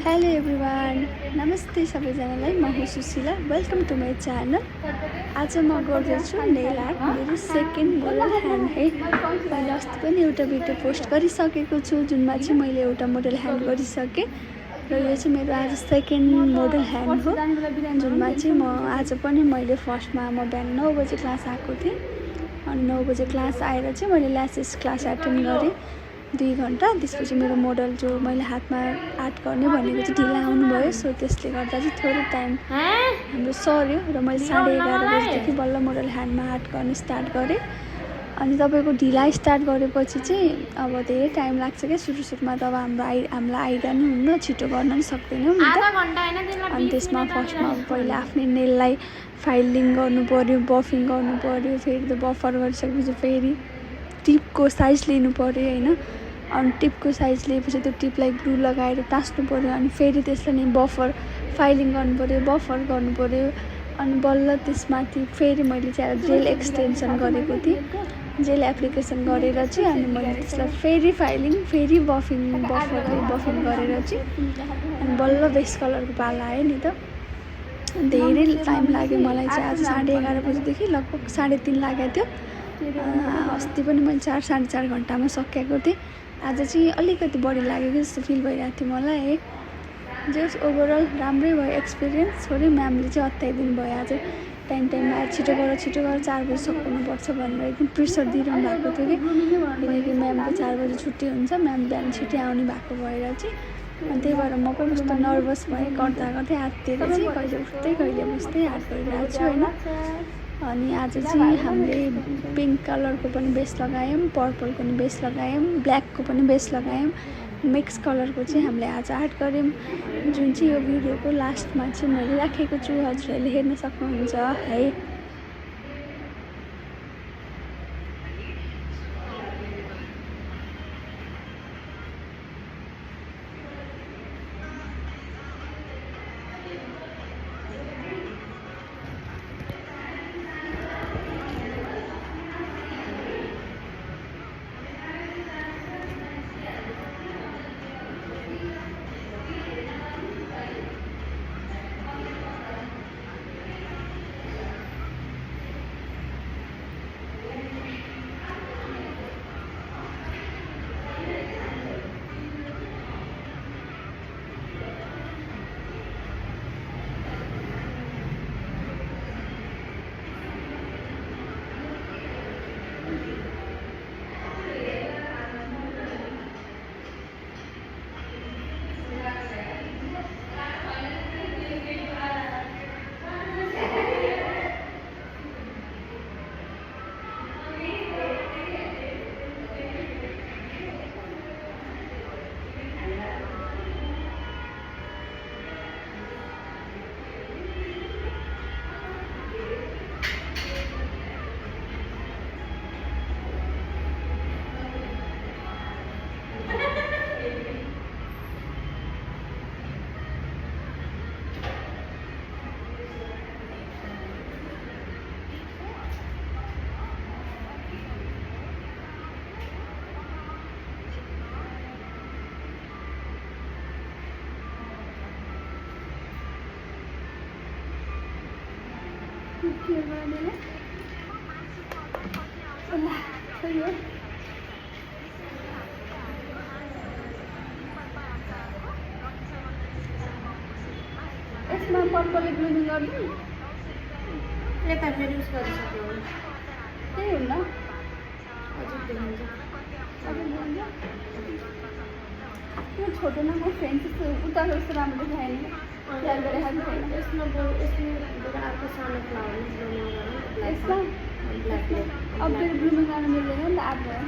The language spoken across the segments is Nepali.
हेलो एभ्रिवान, नमस्ते सबैजनालाई। म हो Sushila. Welcome to my channel. आज म गर्दैछु नेल आर्ट, मेरो सेकेन्ड मोडल ह्यान्ड है। मैले अस्ति पनि एउटा भिडियो पोस्ट गरिसकेको छु जुनमा चाहिँ मैले एउटा मोडल ह्यान्ड गरिसकेँ र यो चाहिँ मेरो आज सेकेन्ड मोडल ह्यान्ड हो जुनमा चाहिँ म आज पनि मैले फर्स्टमा म बिहान 9 बजे क्लास आएको थिएँ अनि 9 बजे क्लास आएर चाहिँ मैले ल्यासेस क्लास एटेन्ड गरेँ 2 घन्टा। त्यसपछि मेरो मोडल जो मैले हातमा आर्ट गर्ने भनेको चाहिँ ढिला आउनुभयो, सो त्यसले गर्दा चाहिँ थोरै टाइम हाम्रो सर्यो र मैले 11:30 बजीदेखि बल्ल मोडल ह्यान्डमा आर्ट गर्न स्टार्ट गरेँ। अनि तपाईँको ढिला स्टार्ट गरेपछि चाहिँ अब धेरै टाइम लाग्छ क्या। सुरुमा त अब हामीलाई आइडिया नै हुन्न, छिटो गर्न पनि सक्दैनौँ नि त। अनि त्यसमा फर्स्टमा पहिला आफ्नै नेललाई फाइलिङ गर्नुपऱ्यो, बफिङ गर्नुपऱ्यो, फेरि त्यो बफर गरिसकेपछि फेरि टिपको साइज लिनु पऱ्यो होइन। अनि टिपको साइज लिएपछि त्यो टिपलाई ग्लु लगाएर टाँस्नु पऱ्यो अनि फेरि त्यसलाई नै बफर फाइलिङ गर्नुपऱ्यो, बफर गर्नुपऱ्यो। अनि बल्ल त्यसमाथि फेरि मैले चाहिँ जेल एक्सटेन्सन गरेको थिएँ, जेल एप्लिकेसन गरेर चाहिँ अनि मैले त्यसलाई फेरि फाइलिङ, फेरि बफिङ गरेर चाहिँ अनि बल्ल बेस कलरको पाला आयो नि त। धेरै टाइम लाग्यो मलाई चाहिँ। आज 11:30 बजीदेखि लगभग 3:30 लागेको थियो। अस्ति पनि मैले 4-4.5 घन्टामा सकेको थिएँ। आज चाहिँ अलिकति बढी लागेको जस्तो फिल भइरहेको थियो मलाई है। जस ओभरअल राम्रै भयो एक्सपिरियन्स। थोरै म्यामले चाहिँ हत्याइदिनु भयो आज, टाइममा आएर छिटो गर 4 बजी सकिनुपर्छ भनेर एकदम प्रेसर दिइरहनु भएको थियो कि, किनकि म्यामको 4 बजी छुट्टी हुन्छ, म्याम बिहान छिट्टै आउने भएको भएर चाहिँ। अनि त्यही भएर म पनि कस्तो नर्भस भएँ, गर्दा हाततिर चाहिँ कहिले उठ्दै कहिले बस्दै हात गरिरहेको छु होइन। अनि आज चाहिँ हामीले पिङ्क कलरको पनि बेस लगायौँ, पर्पलको पनि बेस लगायौँ, ब्ल्याकको पनि बेस लगायौँ, मिक्स कलरको चाहिँ हामीले आज आर्ट गऱ्यौँ, जुन चाहिँ यो भिडियोको लास्टमा चाहिँ मैले राखेको छु। हजुरहरूले हेर्न सक्नुहुन्छ है। यसमा पर्पलले ग्लुइङ गर्नु यता फेरि युज गरिसक्नु त्यही हो न। त्यो छोटो न म फ्रेन्ड उता जस्तो राम्रो देखाएन, याद गरेर यसमा अर्को सानो फ्लावर यसमा अब फेरि ब्लुमिङ गर्न मिल्दैन नि त, आर्ट गरेर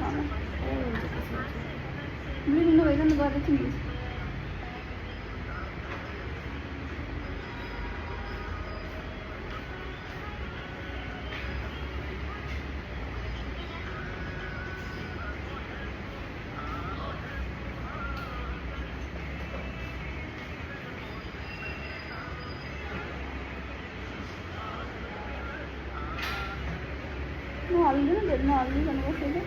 ब्लुमिङ नभइकन गरेको छु नि। नहल्लिँदैन, धेरै नहल्लिकन बसेको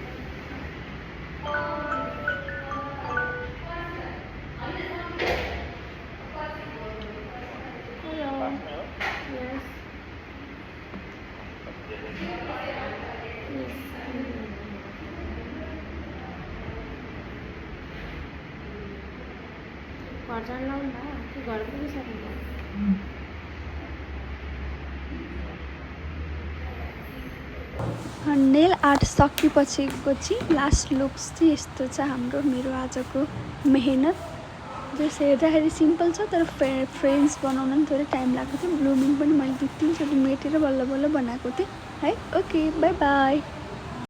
घर जान लाउनु न कि घर पुगिसक्नु नेल आर्ट सकेपछिको चाहिँ लास्ट लुक्स चाहिँ यस्तो छ हाम्रो मेरो आजको मेहनत जस हेर्दाखेरि सिम्पल छ तर फ्रेम्स बनाउन पनि थोरै टाइम लागेको थियो ब्लुमिङ पनि मैले 2-3 चोटि मेटेर बल्ल बल्ल बनाएको थिएँ है ओके बाई बाई